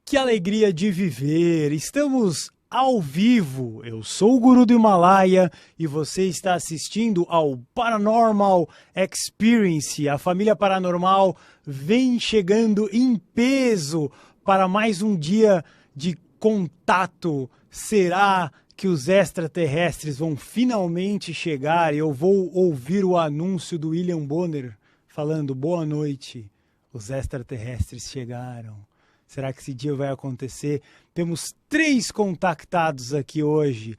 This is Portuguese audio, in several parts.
Que alegria de viver! Estamos ao vivo. Eu sou o Guru do Himalaia e você está assistindo ao Paranormal Experience. A família paranormal vem chegando em peso para mais um dia de contato. Será que os extraterrestres vão finalmente chegar e eu vou ouvir o anúncio do William Bonner falando boa noite, os extraterrestres chegaram? Será que esse dia vai acontecer? Temos 3 contactados aqui hoje.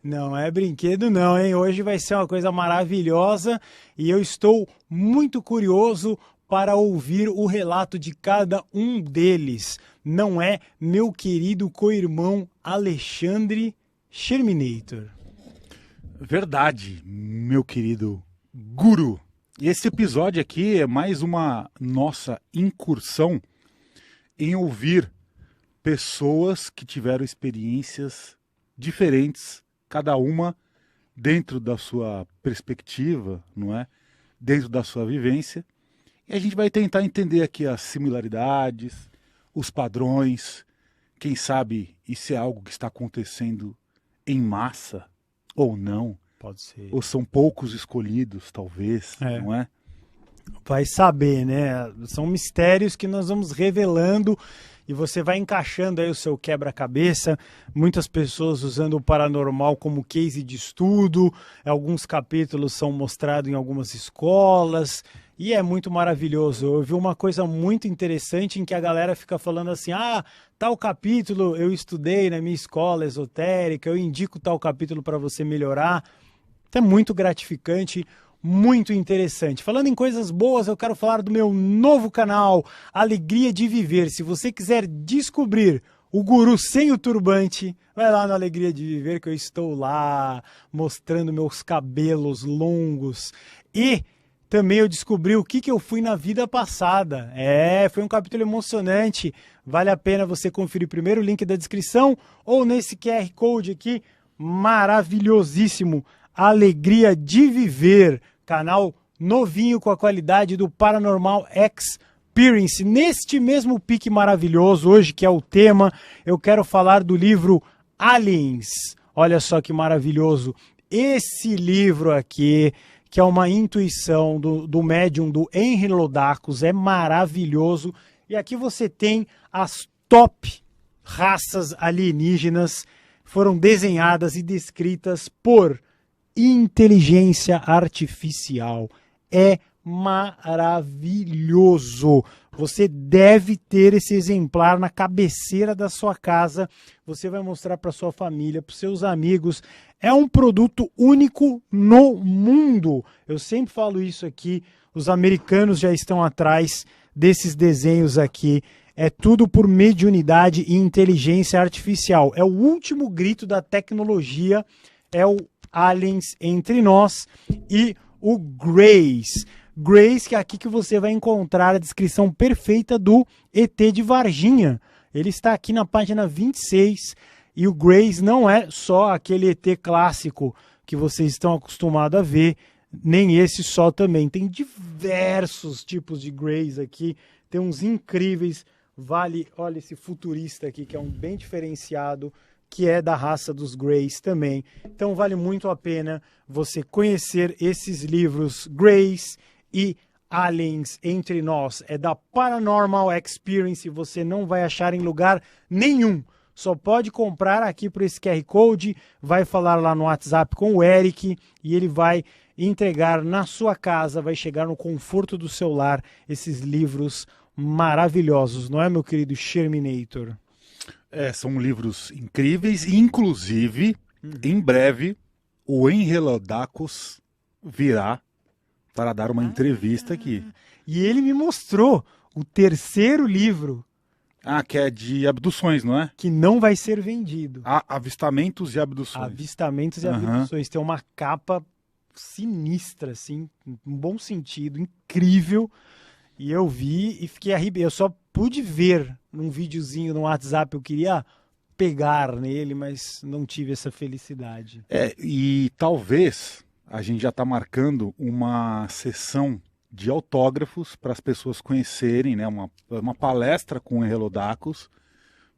Não é brinquedo não, hein? Hoje vai ser uma coisa maravilhosa e eu estou muito curioso para ouvir o relato de cada um deles. Não é meu querido co-irmão Alexandre Sherminator? Verdade, meu querido Guru. Esse episódio aqui é mais uma nossa incursão em ouvir pessoas que tiveram experiências diferentes, cada uma dentro da sua perspectiva, não é? Dentro da sua vivência. E a gente vai tentar entender aqui as similaridades, os padrões, quem sabe isso é algo que está acontecendo em massa ou não. Pode ser. Ou são poucos escolhidos, talvez, não é? Vai saber, né? São mistérios que nós vamos revelando e você vai encaixando aí o seu quebra-cabeça. Muitas pessoas usando o paranormal como case de estudo. Alguns capítulos são mostrados em algumas escolas e é muito maravilhoso. Eu vi uma coisa muito interessante em que a galera fica falando assim, tal capítulo eu estudei na minha escola esotérica, eu indico tal capítulo para você melhorar. É muito gratificante, muito interessante. Falando em coisas boas, eu quero falar do meu novo canal, Alegria de Viver. Se você quiser descobrir o Guru sem o turbante, vai lá no Alegria de Viver que eu estou lá mostrando meus cabelos longos. E também eu descobri o que eu fui na vida passada. Foi um capítulo emocionante. Vale a pena você conferir primeiro o link da descrição ou nesse QR Code aqui, maravilhosíssimo. Alegria de Viver, canal novinho com a qualidade do Paranormal Experience. Neste mesmo pique maravilhoso, hoje que é o tema, eu quero falar do livro Aliens. Olha só que maravilhoso. Esse livro aqui, que é uma intuição do médium do Henry Lodakos, é maravilhoso. E aqui você tem as top raças alienígenas, foram desenhadas e descritas por inteligência artificial. É maravilhoso. Você deve ter esse exemplar na cabeceira da sua casa. Você vai mostrar para sua família, para seus amigos. É um produto único no mundo. Eu sempre falo isso aqui. Os americanos já estão atrás desses desenhos aqui. É tudo por mediunidade e inteligência artificial. É o último grito da tecnologia. É o Aliens Entre Nós e o Grace. Grace, que é aqui que você vai encontrar a descrição perfeita do ET de Varginha. Ele está aqui na página 26 e o Grace não é só aquele ET clássico que vocês estão acostumados a ver, nem esse só também. Tem diversos tipos de Grace aqui, tem uns incríveis. Olha esse futurista aqui que é um bem diferenciado, que é da raça dos Greys também. Então vale muito a pena você conhecer esses livros, Grace e Aliens Entre Nós. É da Paranormal Experience, você não vai achar em lugar nenhum. Só pode comprar aqui por esse QR Code, vai falar lá no WhatsApp com o Eric e ele vai entregar na sua casa, vai chegar no conforto do seu lar esses livros maravilhosos, não é, meu querido Sherminator? São livros incríveis e, inclusive, em breve, o Henry Lodakos virá para dar uma entrevista aqui. E ele me mostrou o 3º livro. Que é de abduções, não é? Que não vai ser vendido. Avistamentos e Abduções. Abvistamentos e Abduções. Tem uma capa sinistra, assim, em bom sentido, incrível. E eu vi e fiquei arrepiado. Eu só pude ver num videozinho no WhatsApp, eu queria pegar nele, mas não tive essa felicidade. E talvez a gente já está marcando uma sessão de autógrafos para as pessoas conhecerem, né? Uma palestra com o Engelodacus,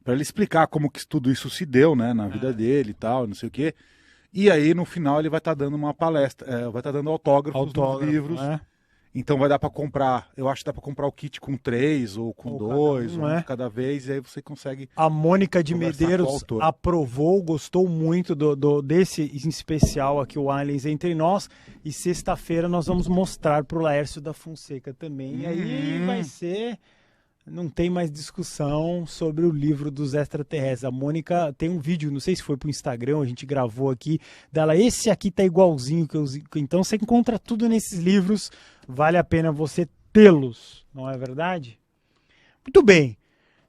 para ele explicar como que tudo isso se deu, né? Na vida dele e tal, não sei o quê. E aí, no final, ele vai estar dando uma palestra, vai estar dando autógrafos dos livros. Né? Então vai dar para comprar, eu acho que dá para comprar o kit com 3 ou com 2, um de cada vez, e aí você consegue. A Mônica de Medeiros aprovou, gostou muito desse em especial aqui, o Aliens Entre Nós, e sexta-feira nós vamos mostrar para o Laércio da Fonseca também, e aí vai ser... Não tem mais discussão sobre o livro dos extraterrestres. A Mônica tem um vídeo, não sei se foi pro Instagram, a gente gravou aqui, dela, esse aqui tá igualzinho que eu... Então você encontra tudo nesses livros, vale a pena você tê-los, não é verdade? Muito bem,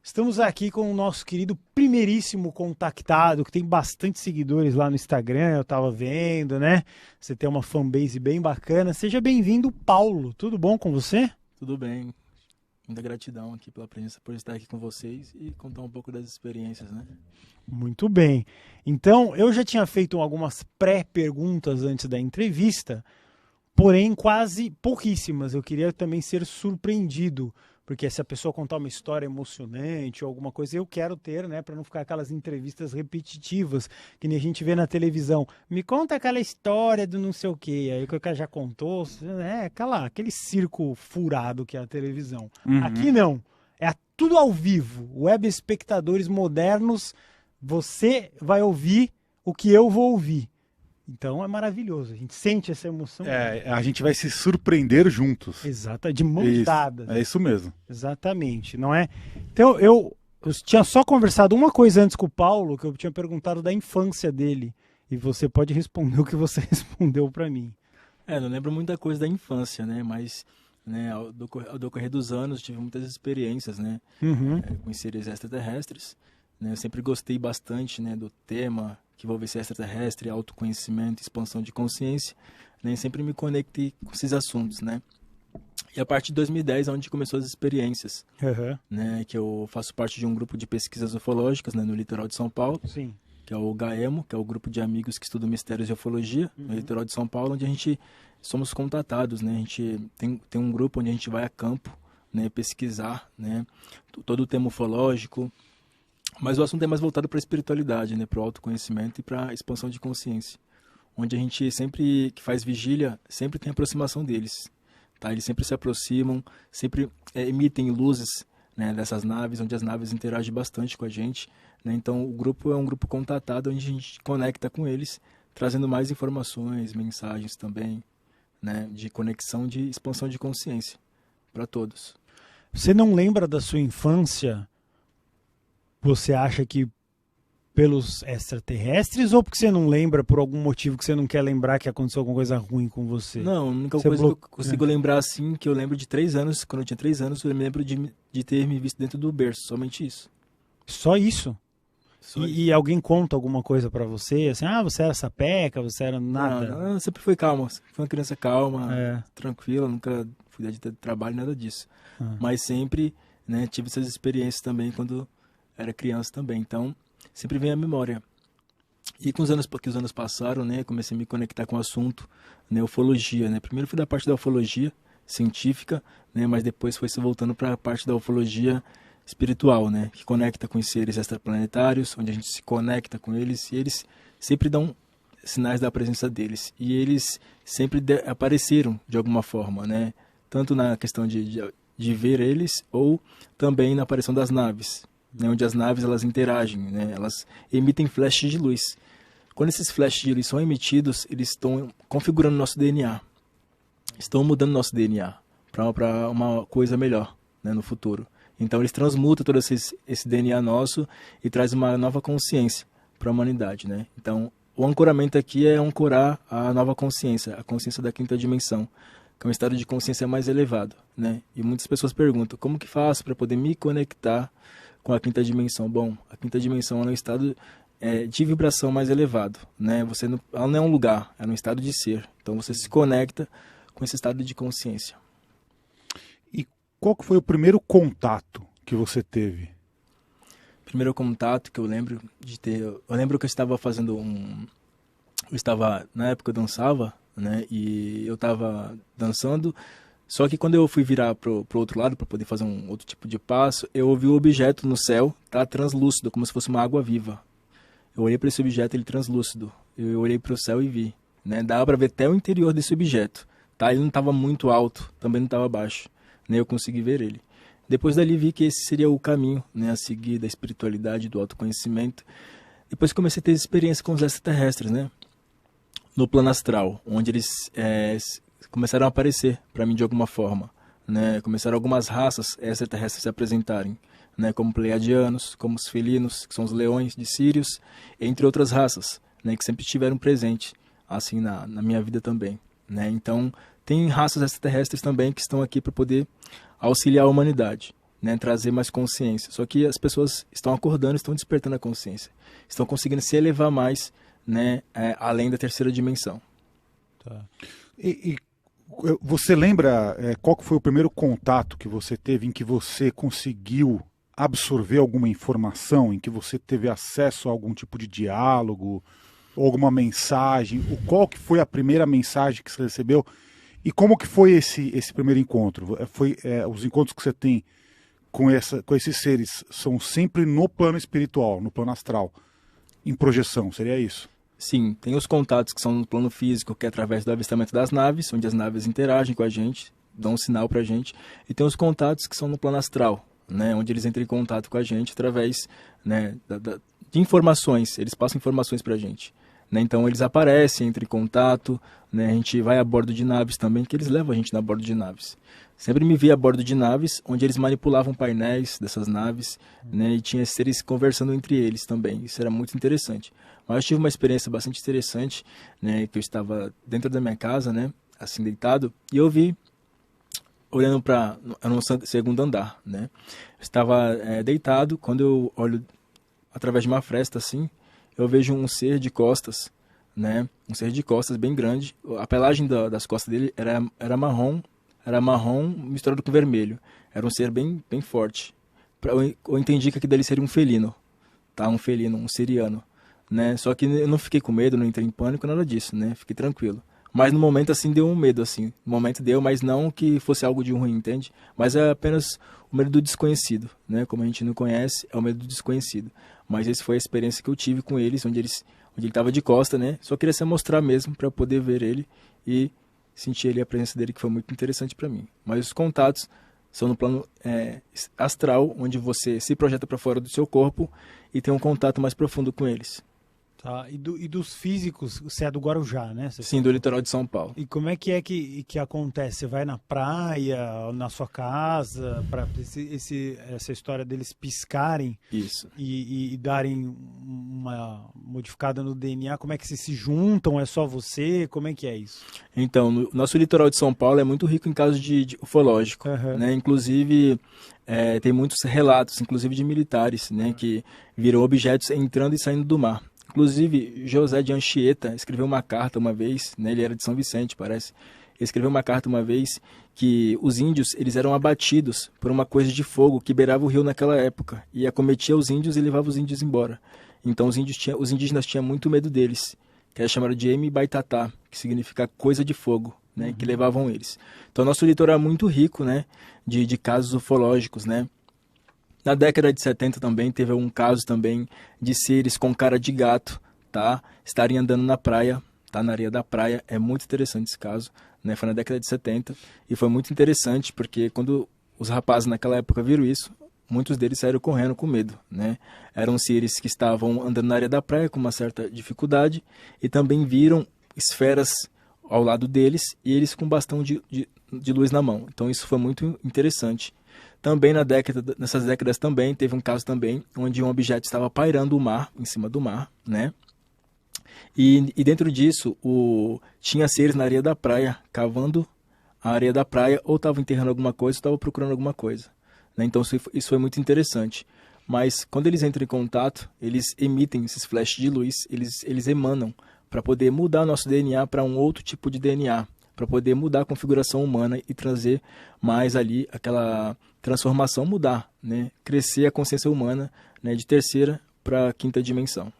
estamos aqui com o nosso querido primeiríssimo contactado, que tem bastante seguidores lá no Instagram, eu tava vendo, né? Você tem uma fanbase bem bacana. Seja bem-vindo, Paulo. Tudo bom com você? Tudo bem. Muita gratidão aqui pela presença, por estar aqui com vocês e contar um pouco das experiências, né? Muito bem. Então, eu já tinha feito algumas pré-perguntas antes da entrevista, porém quase pouquíssimas. Eu queria também ser surpreendido, porque se a pessoa contar uma história emocionante ou alguma coisa, eu quero ter, né, para não ficar aquelas entrevistas repetitivas que nem a gente vê na televisão. Me conta aquela história do não sei o quê, aí que o cara já contou, aquele circo furado que é a televisão. Aqui não, é tudo ao vivo. Web espectadores modernos, você vai ouvir o que eu vou ouvir. Então é maravilhoso, a gente sente essa emoção. A gente vai se surpreender juntos. Exato, de mãos dadas. É isso mesmo. Exatamente, não é? Então eu tinha só conversado uma coisa antes com o Paulo, que eu tinha perguntado da infância dele. E você pode responder o que você respondeu para mim. Não lembro muita coisa da infância, né? Mas né, ao decorrer dos anos tive muitas experiências, né? Com seres extraterrestres. Né? Eu sempre gostei bastante, né, do tema que envolve esse extraterrestre, autoconhecimento, expansão de consciência, né? Sempre me conectei com esses assuntos, né? E a partir de 2010 é onde começou as experiências, né? Que eu faço parte de um grupo de pesquisas ufológicas, né, no litoral de São Paulo, Sim. Que é o GAEMO, que é o grupo de amigos que estudam mistérios de ufologia, no litoral de São Paulo, onde a gente somos contatados, né? A gente tem um grupo onde a gente vai a campo, né, pesquisar, né, todo o tema ufológico. Mas o assunto é mais voltado para a espiritualidade, né, para o autoconhecimento e para a expansão de consciência. Onde a gente sempre que faz vigília, sempre tem aproximação deles. Tá? Eles sempre se aproximam, sempre emitem luzes, né, dessas naves, onde as naves interagem bastante com a gente. Né? Então o grupo é um grupo contatado, onde a gente conecta com eles, trazendo mais informações, mensagens também, né, de conexão, de expansão de consciência para todos. Você não lembra da sua infância? Você acha que pelos extraterrestres ou porque você não lembra por algum motivo que você não quer lembrar que aconteceu alguma coisa ruim com você? Não, a única coisa que eu consigo lembrar assim, que eu lembro de 3 anos, quando eu tinha 3 anos, eu me lembro de ter me visto dentro do berço, somente isso. Só isso? E alguém conta alguma coisa pra você? Assim, você era sapeca, você era nada? Não, sempre fui calma, fui uma criança calma, tranquila, nunca fui de ter trabalho, nada disso. Mas sempre, né, tive essas experiências também quando era criança também, então sempre vem a memória. E com os anos que os anos passaram, né, comecei a me conectar com o assunto, né, ufologia, né. Primeiro fui da parte da ufologia científica, né, mas depois foi se voltando para a parte da ufologia espiritual, né, que conecta com os seres extraplanetários, onde a gente se conecta com eles e eles sempre dão sinais da presença deles. E eles sempre apareceram de alguma forma, né, tanto na questão de ver eles ou também na aparição das naves. Né, onde as naves elas interagem, né, elas emitem flashes de luz. Quando esses flashes de luz são emitidos, eles estão configurando nosso DNA, estão mudando nosso DNA para uma coisa melhor, né, no futuro. Então eles transmutam todo esse DNA nosso e traz uma nova consciência para a humanidade, né? Então o ancoramento aqui é ancorar a nova consciência, a consciência da quinta dimensão, que é um estado de consciência mais elevado, né? E muitas pessoas perguntam, como que faço para poder me conectar com a quinta dimensão? Bom, a quinta dimensão é um estado de vibração mais elevado, né? Ela não é um lugar, é um estado de ser. Então você se conecta com esse estado de consciência. E qual que foi o primeiro contato que você teve? Primeiro contato que eu lembro de ter... Eu lembro que eu estava fazendo na época eu dançava, né? E eu estava dançando, Só que quando eu fui virar pro outro lado para poder fazer um outro tipo de passo, eu ouvi o objeto no céu, tá translúcido, como se fosse uma água viva. Eu olhei para esse objeto, ele translúcido. Eu olhei para o céu e vi, né? Dava para ver até o interior desse objeto, tá? Ele não estava muito alto, também não estava baixo, né? Eu consegui ver ele. Depois dali vi que esse seria o caminho, né, a seguir da espiritualidade, do autoconhecimento. Depois comecei a ter experiência com os extraterrestres, né? No plano astral, onde eles começaram a aparecer para mim de alguma forma, né? Começaram algumas raças extraterrestres se apresentarem, né? Como pleiadianos, como os felinos, que são os leões de Sírios, entre outras raças, né? Que sempre estiveram presentes, assim, na minha vida também, né? Então, tem raças extraterrestres também que estão aqui para poder auxiliar a humanidade, né? Trazer mais consciência. Só que as pessoas estão acordando, estão despertando a consciência, estão conseguindo se elevar mais, né? Além da terceira dimensão. Tá. E você lembra qual que foi o primeiro contato que você teve em que você conseguiu absorver alguma informação, em que você teve acesso a algum tipo de diálogo, ou alguma mensagem? Qual que foi a primeira mensagem que você recebeu? E como que foi esse primeiro encontro? Os encontros que você tem com esses seres são sempre no plano espiritual, no plano astral, em projeção, seria isso? Sim, tem os contatos que são no plano físico, que é através do avistamento das naves, onde as naves interagem com a gente, dão um sinal pra gente. E tem os contatos que são no plano astral, né, onde eles entram em contato com a gente através, né, de informações, eles passam informações pra gente. Né, então eles aparecem, entram em contato, né, a gente vai a bordo de naves também, que eles levam a gente a bordo de naves. Sempre me vi a bordo de naves, onde eles manipulavam painéis dessas naves, né, e tinha seres conversando entre eles também. Isso era muito interessante. Mas eu tive uma experiência bastante interessante, né, que eu estava dentro da minha casa, né, assim deitado, e eu vi, olhando para no segundo andar, né, eu estava deitado, quando eu olho através de uma fresta assim, eu vejo um ser de costas, né, um ser de costas bem grande. A pelagem das costas dele era marrom misturado com vermelho. Era um ser bem forte. Eu entendi que aquilo dali seria um felino, tá? Um felino, um siriano, né? Só que eu não fiquei com medo, não entrei em pânico, nada disso, né? Fiquei tranquilo. Mas no momento, assim, deu um medo, assim. No momento deu, mas não que fosse algo de ruim, entende? Mas é apenas o medo do desconhecido, né? Como a gente não conhece, é o medo do desconhecido. Mas essa foi a experiência que eu tive com eles, onde ele estava de costa, né? Só queria se mostrar mesmo para poder ver ele e sentir ali a presença dele, que foi muito interessante para mim. Mas os contatos são no plano astral, onde você se projeta para fora do seu corpo e tem um contato mais profundo com eles. Tá. E dos físicos, você é do Guarujá, né? Sim, do litoral de São Paulo. E como é que acontece? Você vai na praia, na sua casa, para essa história deles piscarem? Isso. E darem uma modificada no DNA? Como é que vocês se juntam? É só você? Como é que é isso? Então, o nosso litoral de São Paulo é muito rico em casos de ufológico, né? Inclusive, tem muitos relatos, inclusive de militares, né? Que viram objetos entrando e saindo do mar. Inclusive, José de Anchieta escreveu uma carta uma vez, né, ele era de São Vicente, parece. Ele escreveu uma carta uma vez que os índios eles eram abatidos por uma coisa de fogo que beirava o rio naquela época e acometia os índios e levava os índios embora. Então os indígenas tinham muito medo deles, que era chamado de Emi-Baitatá, que significa coisa de fogo, né, que levavam eles. Então nosso litoral é muito rico, né, de casos ufológicos, né. Na década de 70 também teve um caso também de seres com cara de gato, tá? Estarem andando na praia, tá? Na areia da praia. É muito interessante esse caso, né? Foi na década de 70 e foi muito interessante porque quando os rapazes naquela época viram isso, muitos deles saíram correndo com medo, né? Eram seres que estavam andando na areia da praia com uma certa dificuldade e também viram esferas ao lado deles e eles com bastão de luz na mão. Então isso foi muito interessante. Também nessas décadas também, teve um caso também, onde um objeto estava pairando o mar, em cima do mar, né? E dentro disso, tinha seres na areia da praia, cavando a areia da praia, ou estavam enterrando alguma coisa, ou estavam procurando alguma coisa. Né? Então isso foi muito interessante. Mas quando eles entram em contato, eles emitem esses flashes de luz, eles emanam para poder mudar nosso DNA para um outro tipo de DNA, para poder mudar a configuração humana e trazer mais ali aquela transformação, mudar, né? Crescer a consciência humana, né? De terceira para quinta dimensão.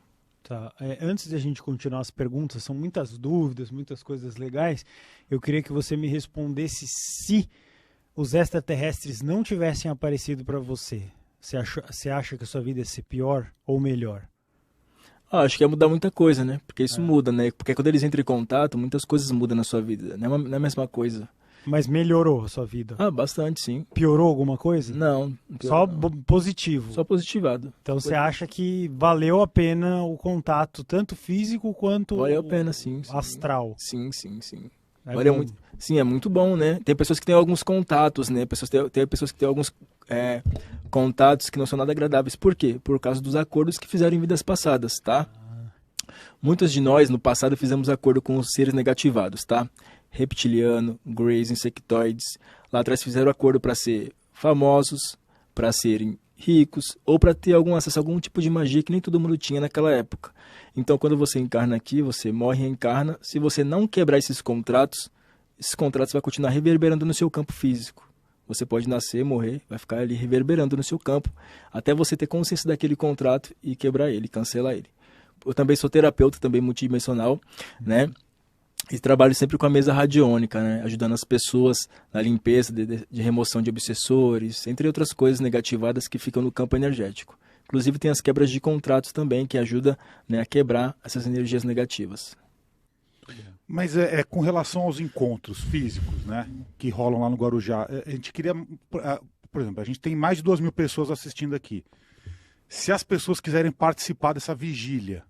Tá. Antes de a gente continuar as perguntas, são muitas dúvidas, muitas coisas legais. Eu queria que você me respondesse se os extraterrestres não tivessem aparecido para você. Você acha que a sua vida ia ser pior ou melhor? Acho que ia mudar muita coisa, né? Porque isso muda, né? Porque quando eles entram em contato, muitas coisas mudam na sua vida. Não é a mesma coisa. Mas melhorou a sua vida? Bastante, sim. Piorou alguma coisa? Não. Só não. Positivo? Só positivado. Então você acha que valeu a pena o contato, tanto físico quanto valeu a pena, sim. Astral? Sim. Valeu muito. Sim, é muito bom, né? Tem pessoas que têm alguns contatos, né? Tem pessoas que têm alguns contatos que não são nada agradáveis. Por quê? Por causa dos acordos que fizeram em vidas passadas, tá? Muitos de nós, no passado, fizemos acordo com os seres negativados, tá? Reptiliano, Greys, insectoides. Lá atrás fizeram acordo para ser famosos, para serem ricos, ou para ter algum acesso a algum tipo de magia que nem todo mundo tinha naquela época. Então, quando você encarna aqui, você morre e reencarna. Se você não quebrar esses contratos vão continuar reverberando no seu campo físico. Você pode nascer, morrer, vai ficar ali reverberando no seu campo, até você ter consciência daquele contrato e quebrar ele, cancelar ele. Eu também sou terapeuta, também multidimensional, né? E trabalho sempre com a mesa radiônica, né? Ajudando as pessoas na limpeza, de remoção de obsessores, entre outras coisas negativadas que ficam no campo energético. Inclusive tem as quebras de contratos também, que ajuda, né, a quebrar essas energias negativas. Mas com relação aos encontros físicos, né, que rolam lá no Guarujá, a gente queria, por exemplo, a gente tem mais de 2.000 pessoas assistindo aqui. Se as pessoas quiserem participar dessa vigília,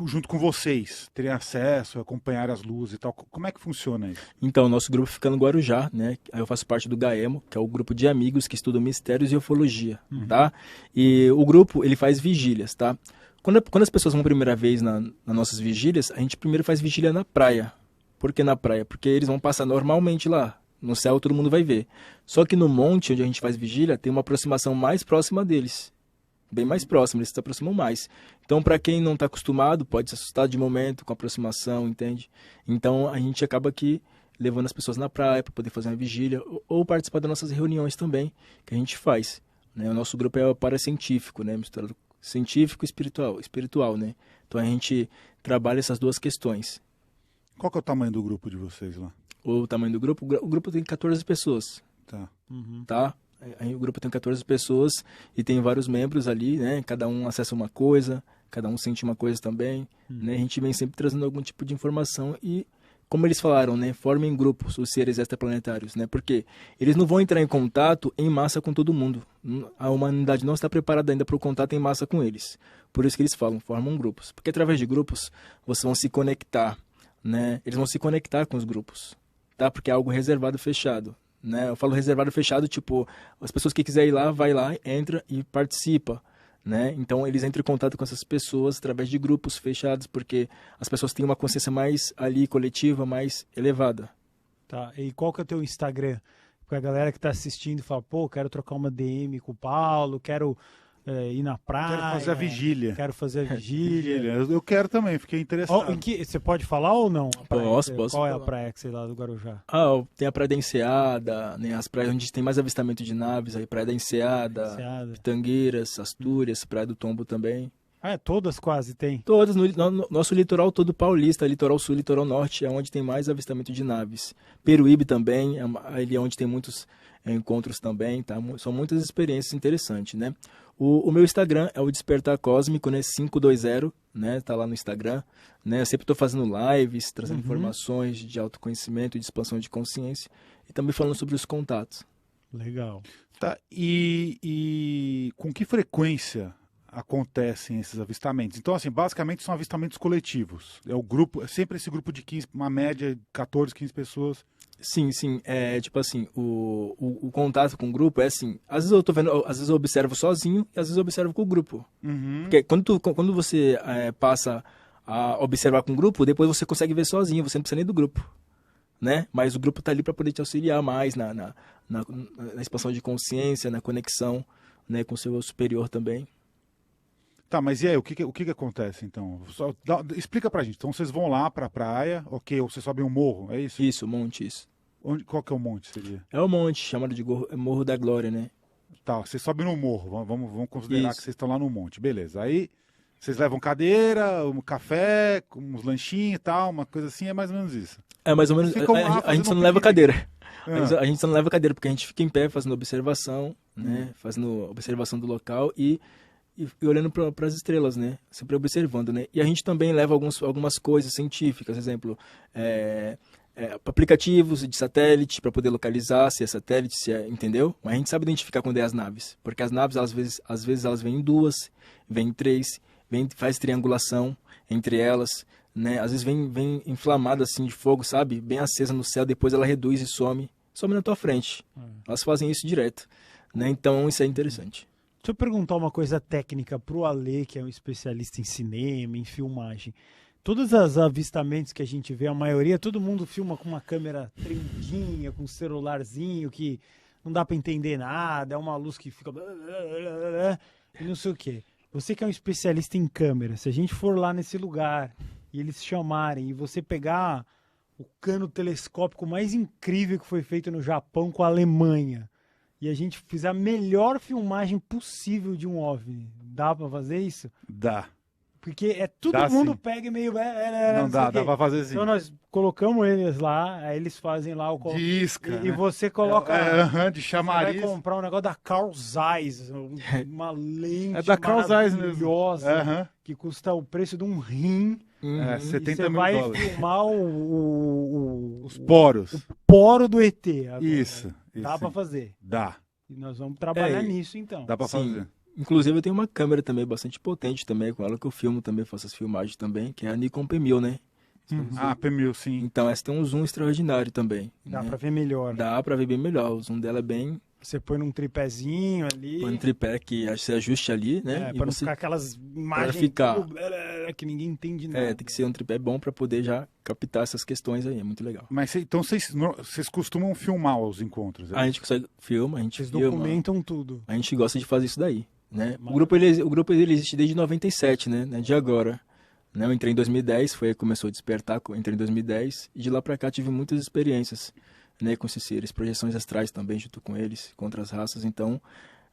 junto com vocês, terem acesso, acompanhar as luzes e tal, como é que funciona isso? Então, o nosso grupo fica no Guarujá, né? Eu faço parte do GAEMO, que é o grupo de amigos que estudam mistérios e ufologia, tá? E o grupo, ele faz vigílias, tá? Quando as pessoas vão a primeira vez nas nossas vigílias, a gente primeiro faz vigília na praia. Por que na praia? Porque eles vão passar normalmente lá. No céu todo mundo vai ver. Só que no monte, onde a gente faz vigília, tem uma aproximação mais próxima deles. Bem mais próximo, eles se aproximam mais. Então, para quem não está acostumado, pode se assustar de momento com a aproximação, entende? Então, a gente acaba aqui levando as pessoas na praia para poder fazer uma vigília ou participar das nossas reuniões também, que a gente faz. Né? O nosso grupo é paracientífico, né? Misturado científico e espiritual, né? Então, a gente trabalha essas duas questões. Qual que é o tamanho do grupo de vocês lá? O tamanho do grupo? O grupo tem 14 pessoas. Tá. Tá? Aí o grupo tem 14 pessoas e tem vários membros ali, né? Cada um acessa uma coisa, cada um sente uma coisa também, né? A gente vem sempre trazendo algum tipo de informação e, como eles falaram, né? Formem grupos os seres extraplanetários, né? Porque eles não vão entrar em contato em massa com todo mundo. A humanidade não está preparada ainda para o contato em massa com eles. Por isso que eles falam, formam grupos. Porque através de grupos, vocês vão se conectar, né? Eles vão se conectar com os grupos, tá? Porque é algo reservado, fechado. Né? Eu falo reservado, fechado, tipo, as pessoas que quiserem ir lá, vai lá, entra e participa, né? Então eles entram em contato com essas pessoas através de grupos fechados, porque as pessoas têm uma consciência mais ali, coletiva, mais elevada. Tá, e qual que é o teu Instagram? Porque a galera que tá assistindo fala, pô, quero trocar uma DM com o Paulo, quero ir na praia. Quero fazer a vigília. Quero fazer a vigília. Eu quero também, fiquei interessado. Você pode falar ou não? Posso. Qual é a praia que você lá do Guarujá? Tem a Praia da Enseada, né, as praias onde tem mais avistamento de naves, aí Praia da Enseada, Pitangueiras, Astúrias, Praia do Tombo também. Todas quase tem? Todas, no nosso litoral todo paulista, litoral sul, litoral norte, é onde tem mais avistamento de naves. Peruíbe também, ali é onde tem muitos encontros também, tá? São muitas experiências interessantes, né? O meu Instagram é o Despertar Cósmico, né? 520, né? Tá lá no Instagram, né? Eu sempre estou fazendo lives, trazendo informações de autoconhecimento e de expansão de consciência e também falando sobre os contatos. Legal. Tá, e com que frequência acontecem esses avistamentos? Então, assim, basicamente são avistamentos coletivos. É o grupo, é sempre esse grupo de 15, uma média de 14, 15 pessoas. Sim. Tipo assim, o contato com o grupo é assim, às vezes eu tô vendo, às vezes eu observo sozinho e às vezes eu observo com o grupo. Porque quando você passa a observar com o grupo, depois você consegue ver sozinho, você não precisa nem do grupo, né? Mas o grupo tá ali para poder te auxiliar mais na expansão de consciência, na conexão, né, com o seu superior também. Tá, mas e aí, o que acontece, então? Explica pra gente. Então, vocês vão lá pra praia, ok, ou vocês sobem um morro, é isso? Isso, monte, isso. Qual que é o monte, seria? É o monte, chamado de Morro da Glória, né? Tá, vocês sobem no morro, vamos considerar isso. que vocês estão lá no monte, beleza. Aí, Vocês levam cadeira, um café, uns lanchinhos e tal, uma coisa assim, é mais ou menos isso. É mais ou menos. A gente só não leva cadeira. Ah. A gente só não leva cadeira porque a gente fica em pé fazendo observação, né? Fazendo observação do local e olhando para as estrelas, né? Sempre observando, né? E a gente também leva algumas coisas científicas, exemplo, aplicativos de satélite para poder localizar se é satélite, entendeu? Mas a gente sabe identificar quando é as naves, porque as naves às vezes elas vêm em 2, vêm em 3, faz triangulação entre elas, né? Às vezes vem inflamada assim de fogo, sabe? Bem acesa no céu, depois ela reduz e some na tua frente. Elas fazem isso direto, né? Então isso é interessante. Deixa eu perguntar uma coisa técnica pro Ale, que é um especialista em cinema, em filmagem. Todos os avistamentos que a gente vê, a maioria, todo mundo filma com uma câmera tremidinha, com um celularzinho que não dá para entender nada, é uma luz que fica... e não sei o quê. Você que é um especialista em câmera, se a gente for lá nesse lugar e eles chamarem e você pegar o cano telescópico mais incrível que foi feito no Japão com a Alemanha, e a gente fizer a melhor filmagem possível de um OVNI, dá pra fazer isso? Dá. Porque todo Dá, mundo sim. pega e meio... Não dá pra fazer sim. Então nós colocamos eles lá, aí eles fazem lá o... Disca, e você coloca... de Você chamariz. vai comprar um negócio da Carl Zeiss, uma lente É da Carl Zeiss mesmo. maravilhosa, que custa o preço de um rim. É, E 70 você mil vai dólares. filmar Os poros. o poro do ET. Agora. Isso. Dá pra fazer. Dá. E nós vamos trabalhar nisso, então. Dá pra Sim. fazer. Inclusive eu tenho uma câmera também bastante potente também, com ela que eu filmo também, faço as filmagens também, que é a Nikon P1000, né? Ah, P1000, sim. Então essa tem um zoom extraordinário também. Dá né? pra ver melhor. Dá pra ver bem melhor, o zoom dela é bem... Você põe num tripézinho ali. Põe no tripé que você ajuste ali, né? Pra não ficar aquelas imagens ficar. Que ninguém entende nada. Tem que ser um tripé bom pra poder já captar essas questões aí, é muito legal. Mas então vocês costumam filmar os encontros? A gente consegue filma, a gente Vocês filma, documentam tudo. a gente gosta de fazer isso daí, né? O grupo ele existe desde 97, né? De agora. Né? Eu entrei em 2010, foi aí que começou a despertar, eu entrei em 2010 e de lá pra cá tive muitas experiências, né, com esses seres, projeções astrais também junto com eles, com outras raças, então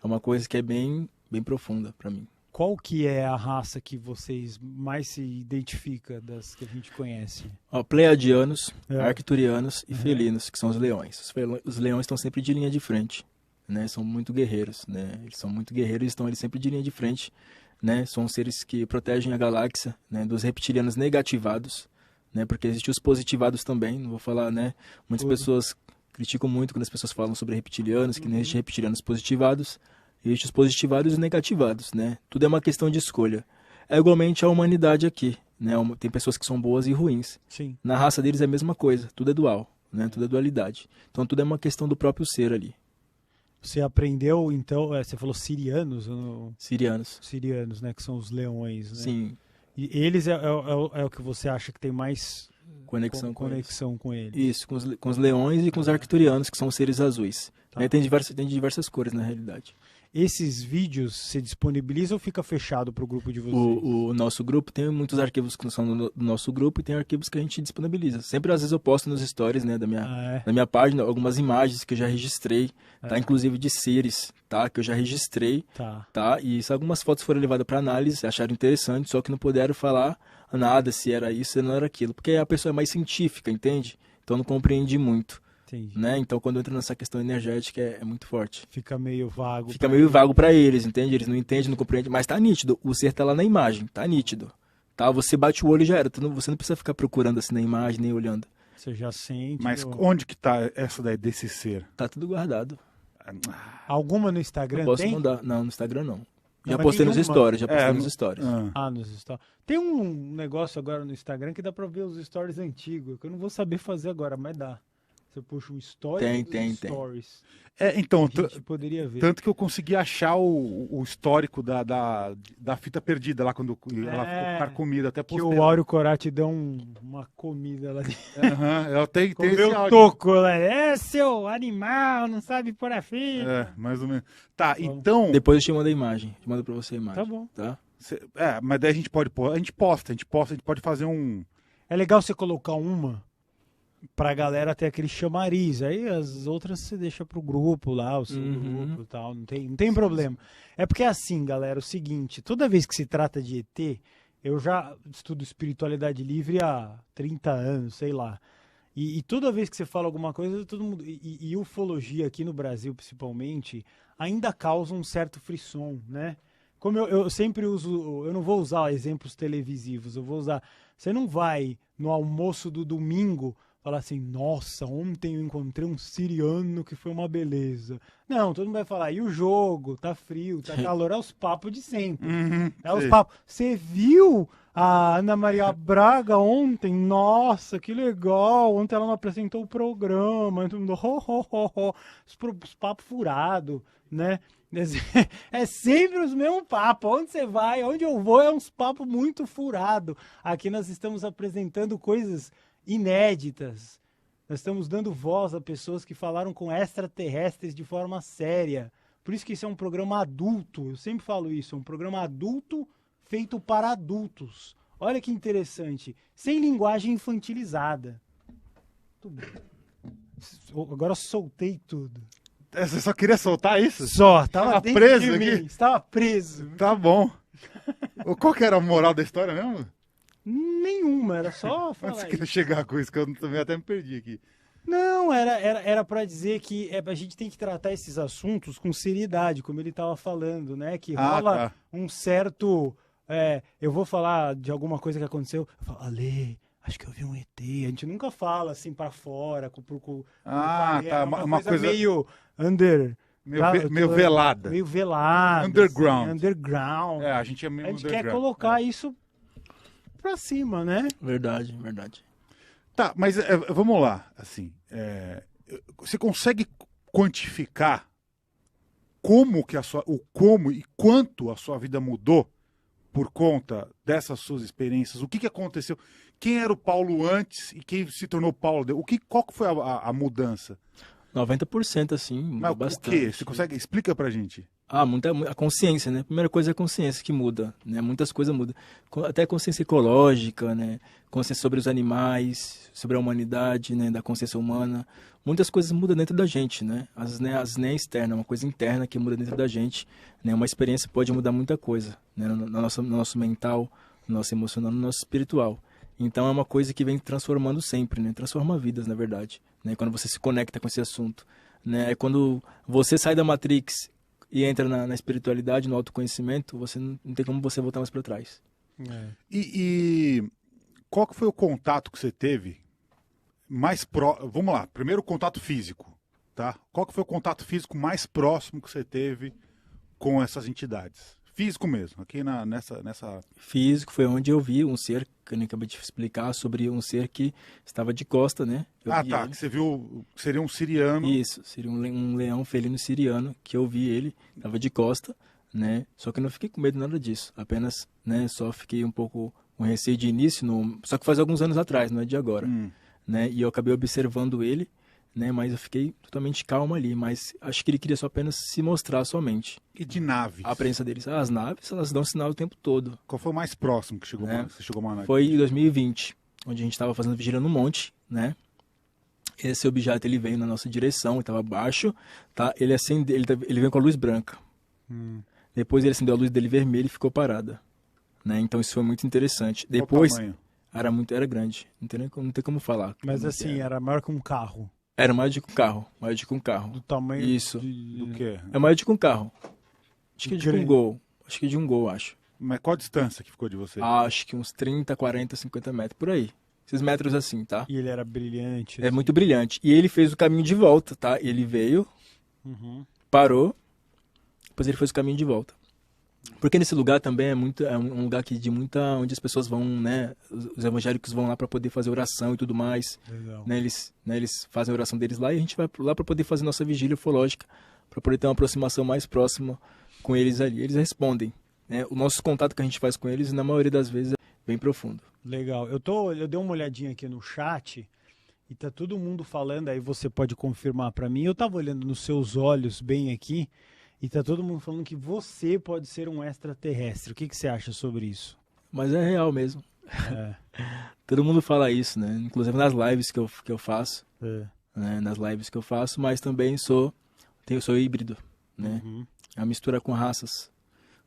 é uma coisa que é bem profunda pra mim. Qual que é a raça que vocês mais se identifica das que a gente conhece? Pleiadianos, arcturianos e felinos, que são os leões. Os leões estão sempre de linha de frente, né? São muito guerreiros, né? Eles são muito guerreiros e estão sempre de linha de frente, né? São seres que protegem a galáxia, né? Dos reptilianos negativados, né? Porque existem os positivados também, não vou falar, né? Muitas pessoas criticam muito quando as pessoas falam sobre reptilianos, que não existem reptilianos positivados, existem os positivados e os negativados, né? Tudo é uma questão de escolha. É igualmente a humanidade aqui, né? Tem pessoas que são boas e ruins. Sim. Na raça deles é a mesma coisa, tudo é dual, né? Tudo é dualidade. Então tudo é uma questão do próprio ser ali. Você aprendeu, então, você falou sirianos? Sirianos. Sirianos, né? Que são os leões, né? Sim. E eles é o que você acha que tem mais Conexão com eles? Isso, com os leões e com os arcturianos, que são os seres azuis. Tá. Tem diversas cores, na realidade. Esses vídeos se disponibilizam ou fica fechado para o grupo de vocês? O nosso grupo tem muitos arquivos que são do nosso grupo e tem arquivos que a gente disponibiliza. Sempre, às vezes, eu posto nos stories, né, da minha página, algumas imagens que eu já registrei, tá? Inclusive de seres, tá? Que eu já registrei, tá? E se algumas fotos foram levadas para análise, acharam interessante, só que não puderam falar nada se era isso, se não era aquilo. Porque a pessoa é mais científica, entende? Então não compreende muito. Entendi. Né? Então, quando entra nessa questão energética, é muito forte. Fica meio vago. Fica meio vago para eles, entende? Eles não entendem, não compreendem, mas tá nítido. O ser tá lá na imagem, tá nítido. Tá? Você bate o olho e já era. Você não precisa ficar procurando assim na imagem, nem olhando. Você já sente. Mas onde que tá essa daí desse ser? Tá tudo guardado. Alguma no Instagram posso tem? mandar. Não, no Instagram não. Já Mas postei nos nenhuma. stories, nos stories. Nos stories. Tem um negócio agora no Instagram que dá pra ver os stories antigos, que eu não vou saber fazer agora, mas dá. Você puxa um story tem. stories. Então, a gente poderia ver. Tanto que eu consegui achar o histórico da fita perdida lá quando ela ficou carcomida. Até postei. Que o Áureo Corati deu uma comida lá dentro. Eu tenho Comeu esse toco lá. Seu animal, não sabe pôr a fita. Mais ou menos. Tá, então... Depois eu te mando a imagem. Te mando pra você a imagem. Tá bom. Tá? Mas daí a gente pode pôr. A gente pode fazer um... É legal você colocar uma pra galera ter aquele chamariz. Aí as outras você deixa pro grupo lá, o seu grupo e tal. Não tem problema. É porque é assim, galera, o seguinte, toda vez que se trata de ET, eu já estudo espiritualidade livre há 30 anos, sei lá. E toda vez que você fala alguma coisa, todo mundo. E ufologia aqui no Brasil, principalmente, ainda causa um certo frisson, né? Como eu sempre uso, eu não vou usar exemplos televisivos, eu vou usar. Você não vai no almoço do domingo falar assim, nossa, ontem eu encontrei um siriano que foi uma beleza. Não, todo mundo vai falar, e o jogo? Tá frio, tá calor, é os papos de sempre. É os papos. Você viu a Ana Maria Braga ontem? Nossa, que legal! Ontem ela não apresentou o programa. Todo mundo, os papos furados, né? É sempre os mesmos papos. Onde você vai, onde eu vou, é uns papos muito furados. Aqui nós estamos apresentando coisas inéditas. Nós estamos dando voz a pessoas que falaram com extraterrestres de forma séria. Por isso que isso é um programa adulto. Eu sempre falo isso, é um programa adulto feito para adultos. Olha que interessante. Sem linguagem infantilizada. Agora eu soltei tudo. Você só queria soltar isso? Só, tava preso de aqui? mim. Estava preso. Tá bom. Qual que era a moral da história mesmo? Nenhuma, era só Onde falar você isso. queria chegar com isso? Que eu também até me perdi aqui. Não, era para dizer que a gente tem que tratar esses assuntos com seriedade, como ele estava falando, né? Que rola um certo... eu vou falar de alguma coisa que aconteceu. Eu falo, Ale, acho que eu vi um ET. A gente nunca fala assim para fora. Tá. Uma coisa meio under... Meio velada. Meio velada. Underground. Assim, underground. A gente é meio A gente underground. quer colocar isso pra cima, né? Verdade. Tá, mas vamos lá, assim, você consegue quantificar como e quanto a sua vida mudou por conta dessas suas experiências? O que aconteceu? Quem era o Paulo antes e quem se tornou Paulo? Qual que foi a mudança? 90% assim, mudou bastante. O quê? Você consegue? Explica pra gente. A consciência, né? A primeira coisa é a consciência que muda, né? Muitas coisas mudam. Até a consciência ecológica, né? Consciência sobre os animais, sobre a humanidade, né? Da consciência humana. Muitas coisas mudam dentro da gente, né? Às vezes nem é externa, é uma coisa interna que muda dentro da gente, né? Uma experiência pode mudar muita coisa, né? No nosso mental, no nosso emocional, no nosso espiritual. Então é uma coisa que vem transformando sempre, né? Transforma vidas, na verdade, né? Quando você se conecta com esse assunto, né? É quando você sai da Matrix e entra na espiritualidade, no autoconhecimento, você não tem como você voltar mais para trás. E qual que foi o contato que você teve mais próximo? Vamos lá, primeiro o contato físico, tá? Qual que foi o contato físico mais próximo que você teve com essas entidades? Físico mesmo, aqui nessa... Físico foi onde eu vi um ser, que eu nem acabei de explicar, sobre um ser que estava de costa, né? Que você viu, seria um siriano. Isso, seria um leão felino siriano, que eu vi ele, estava de costa, né? Só que eu não fiquei com medo nada disso, apenas, né, só fiquei um pouco com receio de início, só que faz alguns anos atrás, não é de agora, né? E eu acabei observando ele, né, mas eu fiquei totalmente calmo ali, mas acho que ele queria só apenas se mostrar somente. E de naves? A presença deles. As naves, elas dão sinal o tempo todo. Qual foi o mais próximo que chegou, você chegou uma nave? Foi em 2020, onde a gente estava fazendo vigília no monte, né? Esse objeto, ele veio na nossa direção, estava abaixo, tá? Ele veio com a luz branca. Depois ele acendeu a luz dele vermelha e ficou parada, né? Então isso foi muito interessante. Depois, era grande, não tem como falar. Mas assim, era maior que um carro. Era maior do que um carro. Do tamanho Isso. Do quê? É maior do que um carro. Acho que é de um Gol. Acho que é de um Gol, acho. Mas qual a distância que ficou de você? Acho que uns 30, 40, 50 metros, por aí. Esses metros assim, tá? E ele era brilhante. É muito brilhante. E ele fez o caminho de volta, tá? Ele veio, parou, depois ele fez o caminho de volta. Porque nesse lugar também é um lugar onde as pessoas vão, né? Os evangélicos vão lá para poder fazer oração e tudo mais. Legal. Né, eles fazem a oração deles lá e a gente vai lá para poder fazer nossa vigília ufológica, para poder ter uma aproximação mais próxima com eles ali. Eles respondem, né? O nosso contato que a gente faz com eles, na maioria das vezes, é bem profundo. Legal. Eu dei uma olhadinha aqui no chat e tá todo mundo falando, aí você pode confirmar para mim. Eu tava olhando nos seus olhos bem aqui. E tá todo mundo falando que você pode ser um extraterrestre. O que você acha sobre isso? Mas é real mesmo. Todo mundo fala isso, né? Inclusive nas lives que eu faço. Né? Nas lives que eu faço, mas também sou híbrido, né? É uma mistura com raças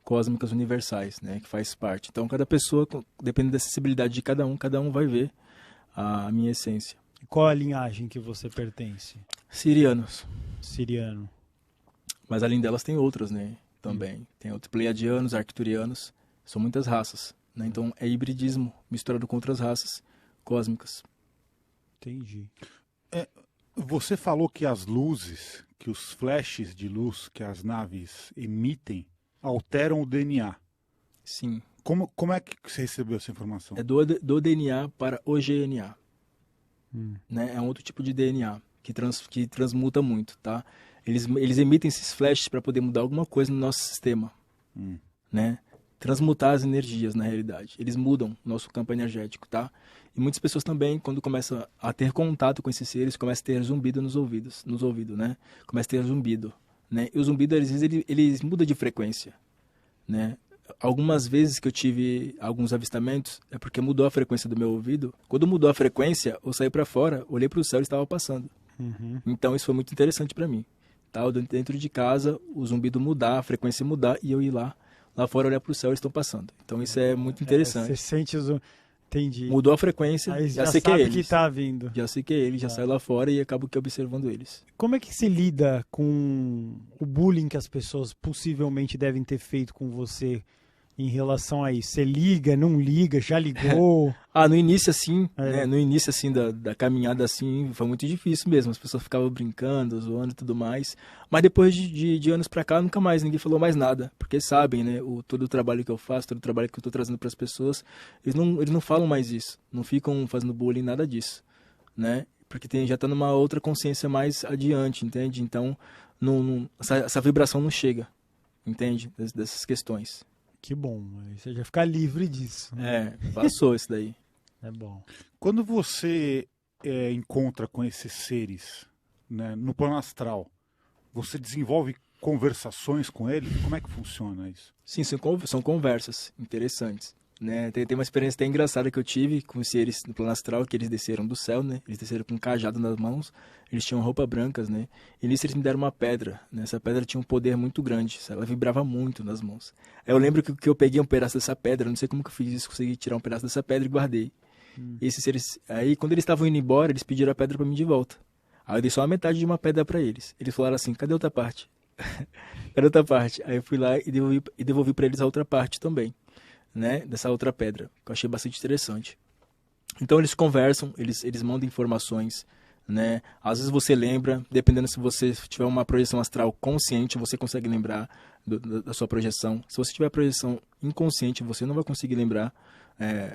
cósmicas universais, né? Que faz parte. Então, cada pessoa, dependendo da sensibilidade de cada um vai ver a minha essência. E qual a linhagem que você pertence? Sirianos. Siriano. Mas além delas tem outras, né? Também. Tem outros pleiadianos, arcturianos. São muitas raças, né? Então, é hibridismo misturado com outras raças cósmicas. Entendi. Você falou que as luzes, que os flashes de luz que as naves emitem alteram o DNA. Sim. Como é que você recebeu essa informação? É do DNA para o GNA. Né? É um outro tipo de DNA que transmuta muito, tá? Eles emitem esses flashes para poder mudar alguma coisa no nosso sistema, né? Transmutar as energias, na realidade. Eles mudam o nosso campo energético, tá? E muitas pessoas também, quando começam a ter contato com esses seres, começam a ter zumbido nos ouvidos, né? Começa a ter zumbido, né? E o zumbido, às vezes, eles mudam de frequência, né? Algumas vezes que eu tive alguns avistamentos, é porque mudou a frequência do meu ouvido. Quando mudou a frequência, eu saí para fora, olhei para o céu e estava passando. Então, isso foi muito interessante para mim. Tá? Dentro de casa, o zumbido mudar, a frequência mudar, e eu ir lá fora olhar para o céu e eles estão passando. Então, isso é muito interessante. Você sente o zumbido. Entendi. Mudou a frequência, aí já sei que é eles. Que tá vindo. Já sei que é eles, já saio lá fora e acabo que observando eles. Como é que se lida com o bullying que as pessoas possivelmente devem ter feito com você em relação a isso? Você liga, não liga, já ligou? No início assim, né? No início assim da caminhada assim, foi muito difícil mesmo. As pessoas ficavam brincando, zoando e tudo mais. Mas depois de anos pra cá, nunca mais ninguém falou mais nada. Porque sabem, né? Todo o trabalho que eu faço, todo o trabalho que eu tô trazendo pras pessoas, eles não falam mais isso. Não ficam fazendo bullying, nada disso, né? Porque já tá numa outra consciência mais adiante, entende? Então, essa vibração não chega, entende? Dessas questões. Que bom, aí você já fica livre disso. Passou isso daí. É bom. Quando você encontra com esses seres, né, no plano astral, você desenvolve conversações com eles? Como é que funciona isso? Sim, são conversas interessantes. Né? Tem uma experiência até engraçada que eu tive com os seres no plano astral, que eles desceram do céu, né? Eles desceram com um cajado nas mãos, eles tinham roupas brancas, né? E nisso eles me deram uma pedra, né? Essa pedra tinha um poder muito grande, ela vibrava muito nas mãos. Aí eu lembro que eu peguei um pedaço dessa pedra, não sei como que eu fiz isso, consegui tirar um pedaço dessa pedra e guardei. E esses seres, aí quando eles estavam indo embora, eles pediram a pedra pra mim de volta. Aí eu dei só a metade de uma pedra pra eles. Eles falaram assim, cadê a outra parte? Cadê a outra parte? Aí eu fui lá e devolvi pra eles a outra parte também, né, dessa outra pedra, que eu achei bastante interessante. Então eles conversam, eles mandam informações, né? Às vezes você lembra, dependendo se você tiver uma projeção astral consciente, você consegue lembrar da sua projeção. Se você tiver projeção inconsciente, você não vai conseguir lembrar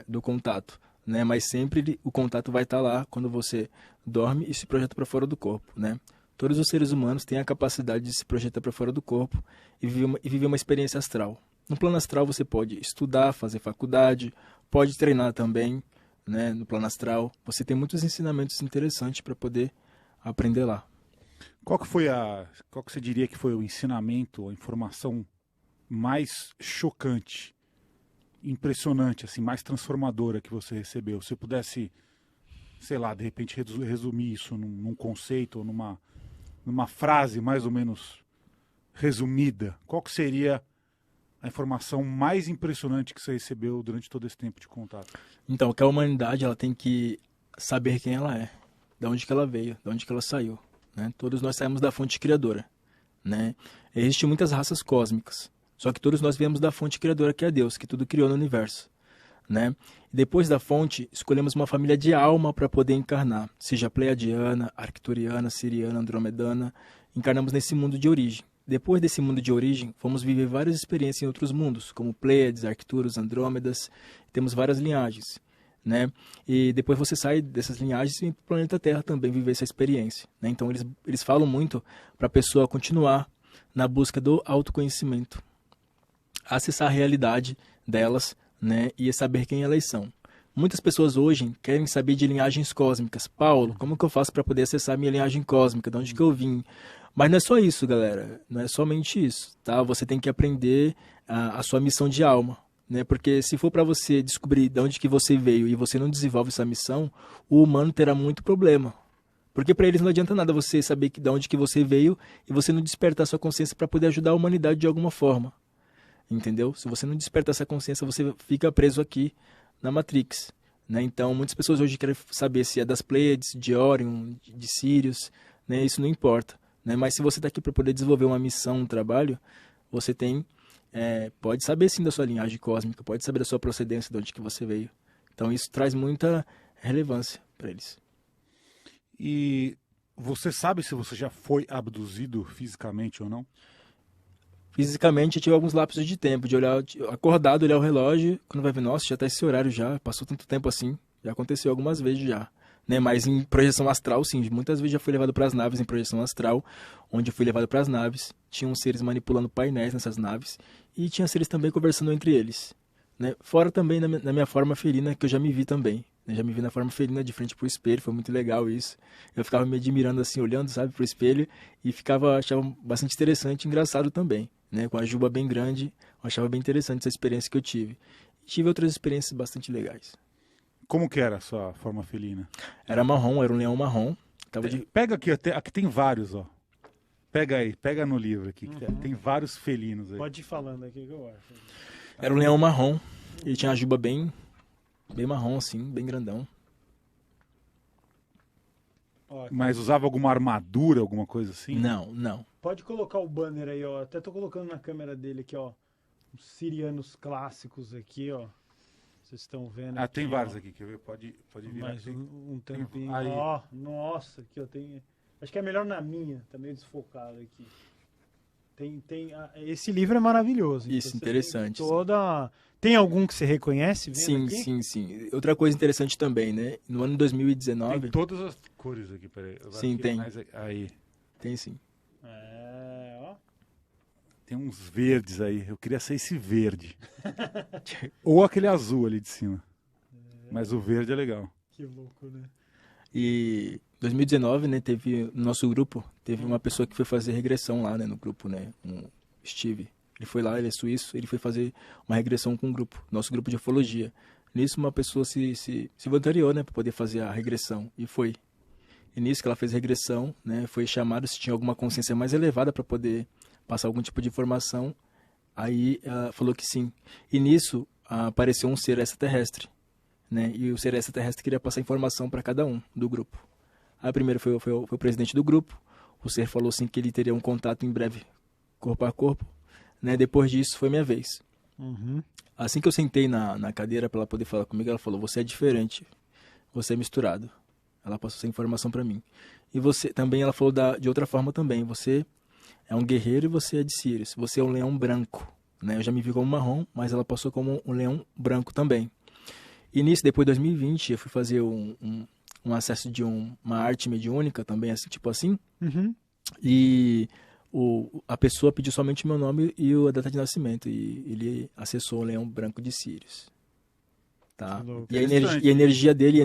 do contato, né? Mas sempre o contato vai estar lá quando você dorme e se projeta para fora do corpo, né? Todos os seres humanos têm a capacidade de se projetar para fora do corpo e viver uma experiência astral. No plano astral você pode estudar, fazer faculdade, pode treinar também, né? No plano astral você tem muitos ensinamentos interessantes para poder aprender lá. Qual que você diria que foi o ensinamento, a informação mais chocante, impressionante, assim, mais transformadora que você recebeu? Se eu pudesse, sei lá, de repente resumir isso num conceito ou numa frase mais ou menos resumida, qual que seria a informação mais impressionante que você recebeu durante todo esse tempo de contato? Então, que a humanidade ela tem que saber quem ela é, de onde que ela veio, de onde que ela saiu, né? Todos nós saímos da fonte criadora, né? Existem muitas raças cósmicas, só que todos nós viemos da fonte criadora, que é Deus, que tudo criou no universo, né? E depois da fonte, escolhemos uma família de alma para poder encarnar, seja pleiadiana, arcturiana, siriana, andromedana, encarnamos nesse mundo de origem. Depois desse mundo de origem, fomos viver várias experiências em outros mundos, como Pleiades, Arcturus, Andrômedas, temos várias linhagens, né? E depois você sai dessas linhagens e vem para o planeta Terra também viver essa experiência, né? Então eles falam muito para a pessoa continuar na busca do autoconhecimento, acessar a realidade delas, né? E saber quem elas são. Muitas pessoas hoje querem saber de linhagens cósmicas. Paulo, como que eu faço para poder acessar a minha linhagem cósmica? De onde que eu vim? Mas não é só isso, galera. Não é somente isso, tá? Você tem que aprender a sua missão de alma, né? Porque se for para você descobrir de onde que você veio e você não desenvolve essa missão, o humano terá muito problema. Porque para eles não adianta nada você saber de onde que você veio e você não despertar sua consciência para poder ajudar a humanidade de alguma forma. Entendeu? Se você não despertar essa consciência, você fica preso aqui na Matrix, né? Então, muitas pessoas hoje querem saber se é das Pleiades, de Orion, de Sirius, né? Isso não importa, né? Mas se você está aqui para poder desenvolver uma missão, um trabalho, você pode saber sim da sua linhagem cósmica, pode saber da sua procedência, de onde que você veio. Então, isso traz muita relevância para eles. E você sabe se você já foi abduzido fisicamente ou não? Fisicamente, eu tive alguns lapsos de tempo, de olhar acordado, olhar o relógio, quando vai ver, nossa, já tá esse horário já, passou tanto tempo assim, já aconteceu algumas vezes já, né? Mas em projeção astral, sim, muitas vezes já fui levado para as naves em projeção astral, onde eu fui levado para as naves, tinham seres manipulando painéis nessas naves, e tinha seres também conversando entre eles, né? Fora também na minha forma felina, que eu já me vi também, né? Já me vi na forma felina de frente pro espelho, foi muito legal isso. Eu ficava me admirando assim, olhando, sabe, pro espelho, e achava bastante interessante e engraçado também, né? Com a juba bem grande, eu achava bem interessante essa experiência que eu tive. Tive outras experiências bastante legais. Como que era a sua forma felina? Era marrom, era um leão marrom. Pega aqui, aqui tem vários, ó. Pega aí, pega no livro aqui, que tem vários felinos aí. Pode ir falando aqui que eu acho. Era um leão marrom, ele tinha a juba bem marrom assim, bem grandão. Ó, Mas usava alguma armadura, alguma coisa assim? Não. Pode colocar o banner aí, ó. Até tô colocando na câmera dele aqui, ó. Os sirianos clássicos aqui, ó. Vocês estão vendo aqui, tem vários ó. aqui, quer ver? Pode virar. Mais um tampinho. Aí. Ó, nossa, aqui eu tenho... Acho que é melhor na minha, tá meio desfocado aqui. Esse livro é maravilhoso. Isso, então interessante. Tem algum que você reconhece? Sim. Outra coisa interessante também, né? No ano 2019... Tem todas as cores aqui, peraí. Sim, tem. Aí. Tem sim. Ó. Tem uns verdes aí. Eu queria ser esse verde. Ou aquele azul ali de cima. Mas o verde é legal. Que louco, né? E 2019, né, no nosso grupo, teve uma pessoa que foi fazer regressão lá, né, no grupo, né, um Steve. Ele foi lá, ele é suíço, ele foi fazer uma regressão com um grupo, nosso grupo de ufologia. Nisso uma pessoa se voluntariou, né, para poder fazer a regressão, e foi. E nisso que ela fez a regressão, né, foi chamado se tinha alguma consciência mais elevada para poder passar algum tipo de informação. Aí ela falou que sim. E nisso apareceu um ser extraterrestre, né, e o ser extraterrestre queria passar informação para cada um do grupo. Aí primeiro foi o presidente do grupo, o ser falou assim que ele teria um contato em breve, corpo a corpo, né? Depois disso foi minha vez. Assim que eu sentei na cadeira para ela poder falar comigo, ela falou, você é diferente, você é misturado. Ela passou essa informação para mim. E você também, ela falou de outra forma também, você é um guerreiro e você é de Sirius, você é um leão branco, né? Eu já me vi como marrom, mas ela passou como um leão branco também. E nisso, depois de 2020, eu fui fazer um acesso de uma arte mediúnica também, assim, tipo assim. E a pessoa pediu somente o meu nome e a data de nascimento. E ele acessou o leão branco de Sirius. Tá? E a energia dele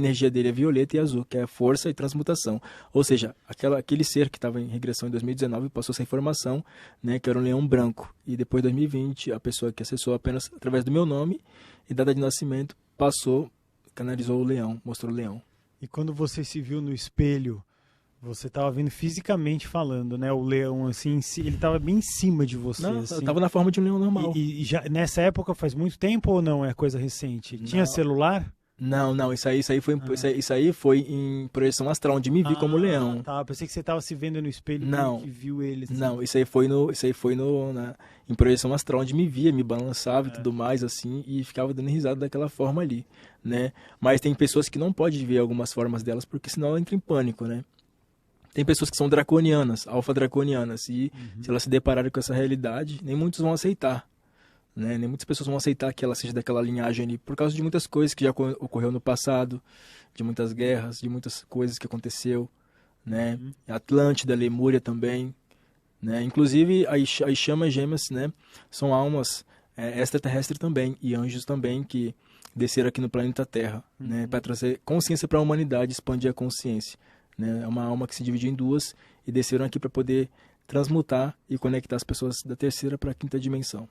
é violeta e azul, que é força e transmutação. Ou seja, aquele ser que estava em regressão em 2019 passou essa informação, né, que era um leão branco. E depois de 2020, a pessoa que acessou apenas através do meu nome e data de nascimento canalizou o leão, mostrou o leão. E quando você se viu no espelho, você estava vendo fisicamente falando, né? O leão, assim, ele estava bem em cima de você. Não, assim. estava na forma de um leão normal. E já nessa época faz muito tempo ou não? É coisa recente? Não. Tinha celular? Não, isso aí foi em projeção astral, onde me vi como leão. Tá, pensei que você estava se vendo no espelho e viu ele. Assim. Não, isso aí foi em projeção astral, onde me via, me balançava e tudo mais, assim, e ficava dando risada daquela forma ali, né? Mas tem pessoas que não podem ver algumas formas delas, porque senão ela entra em pânico, né? Tem pessoas que são draconianas, alfa-draconianas, e se elas se depararem com essa realidade, nem muitos vão aceitar. Né? Nem muitas pessoas vão aceitar que ela seja daquela linhagem ali, por causa de muitas coisas que já ocorreu no passado, de muitas guerras, de muitas coisas que aconteceu, né? Atlântida, Lemúria também, né? Inclusive as chamas gêmeas, né? São almas extraterrestres também, e anjos também, que desceram aqui no planeta Terra, né? Para trazer consciência para a humanidade, expandir a consciência, né? É uma alma que se dividiu em duas e desceram aqui para poder transmutar e conectar as pessoas da terceira para a quinta dimensão.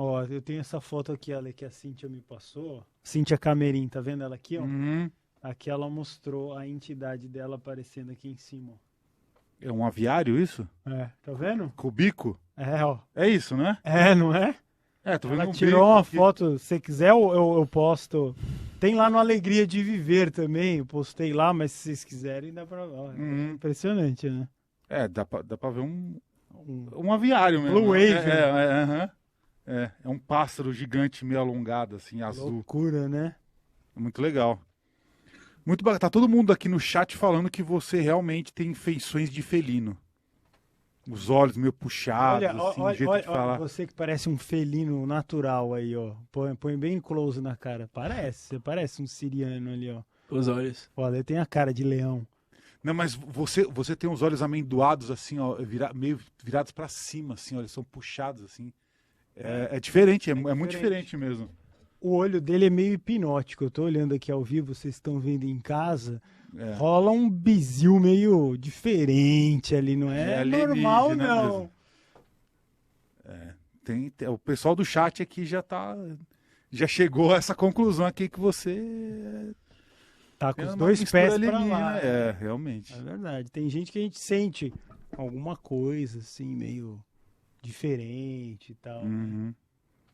Ó, eu tenho essa foto aqui, olha, que a Cíntia me passou. Cíntia Camerim, tá vendo ela aqui, ó? Aqui ela mostrou a entidade dela aparecendo aqui em cima. É um aviário isso? É, tá vendo? Cubico? É, ó. É isso, né? É, não é? É, tô vendo Ela um tirou bico uma aqui. foto, se quiser eu posto. Tem lá no Alegria de Viver também, eu postei lá, mas se vocês quiserem dá pra... Ó, é impressionante, né? É, dá pra ver um aviário mesmo. Blue Wave. É um pássaro gigante meio alongado, assim, azul. Loucura, né? É muito legal. Muito bacana. Tá todo mundo aqui no chat falando que você realmente tem feições de felino. Os olhos meio puxados, assim, o jeito de falar. Olha, você que parece um felino natural aí, ó. Põe bem close na cara. Você parece um siriano ali, ó. Os olhos. Olha, ele tem a cara de leão. Não, mas você tem os olhos amendoados, assim, ó, meio virados pra cima, assim, ó, eles são puxados, assim. É diferente, é muito diferente mesmo. O olho dele é meio hipnótico. Eu tô olhando aqui ao vivo, vocês estão vendo em casa. Rola um bizil meio diferente ali, não é normal, não. O pessoal do chat aqui já chegou a essa conclusão aqui que você tá com os dois pés pra lá. É, realmente. É verdade. Tem gente que a gente sente alguma coisa assim, meio diferente e tal. Né?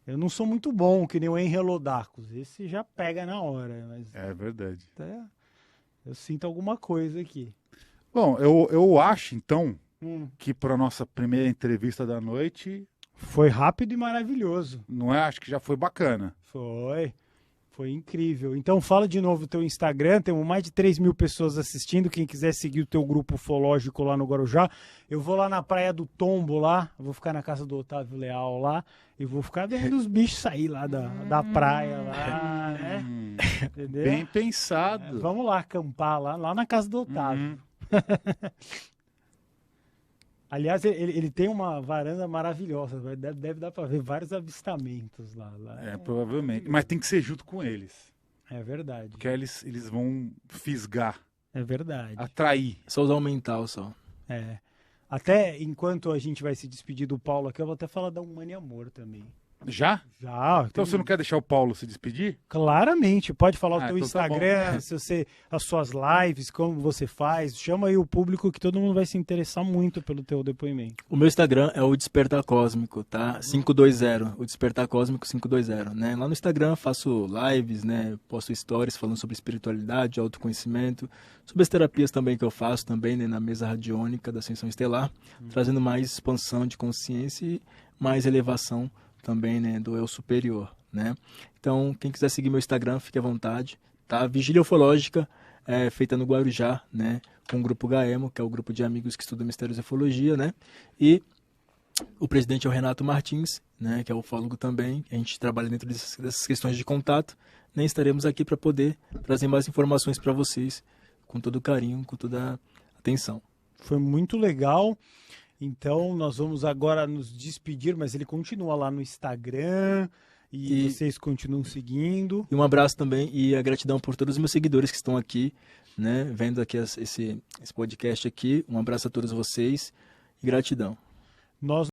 Eu não sou muito bom, que nem o Henry Lodacos. Esse já pega na hora. Mas é verdade. Eu sinto alguma coisa aqui. Bom, eu acho, então, que para nossa primeira entrevista da noite... Foi rápido e maravilhoso. Não é? Acho que já foi bacana. Foi incrível. Então fala de novo o teu Instagram, temos mais de 3.000 pessoas assistindo, quem quiser seguir o teu grupo ufológico lá no Guarujá. Eu vou lá na Praia do Tombo lá, vou ficar na casa do Otávio Leal lá, e vou ficar vendo os bichos sair lá da praia lá, né? Entendeu? Bem pensado. Vamos lá acampar lá na casa do Otávio. Aliás, ele tem uma varanda maravilhosa, deve dar para ver vários avistamentos lá. Provavelmente. Mas tem que ser junto com eles. É verdade. Porque aí eles vão fisgar. É verdade. Atrair. Só usar o mental, só. Até enquanto a gente vai se despedir do Paulo aqui, eu vou até falar da Humana e Amor também. Já? Já. Então você não quer deixar o Paulo se despedir? Claramente, pode falar o teu então Instagram, as suas lives, como você faz, chama aí o público que todo mundo vai se interessar muito pelo teu depoimento. O meu Instagram é o Despertar Cósmico, tá? 520, o Despertar Cósmico 520, né? Lá no Instagram eu faço lives, né? Posto stories falando sobre espiritualidade, autoconhecimento, sobre as terapias também que eu faço também, né? Na mesa radiônica da Ascensão Estelar, trazendo mais expansão de consciência e mais elevação também, né, do eu superior, né? Então, quem quiser seguir meu Instagram, fique à vontade, tá? Vigília Ufológica, feita no Guarujá, né? Com o Grupo Gaemo, que é o grupo de amigos que estudam mistérios e ufologia, né? E o presidente é o Renato Martins, né? Que é ufólogo também. A gente trabalha dentro dessas questões de contato, né? Estaremos aqui para poder trazer mais informações para vocês, com todo carinho, com toda a atenção. Foi muito legal. Então, nós vamos agora nos despedir, mas ele continua lá no Instagram e vocês continuam seguindo. E um abraço também e a gratidão por todos os meus seguidores que estão aqui, né, vendo aqui esse podcast aqui. Um abraço a todos vocês e gratidão. Nós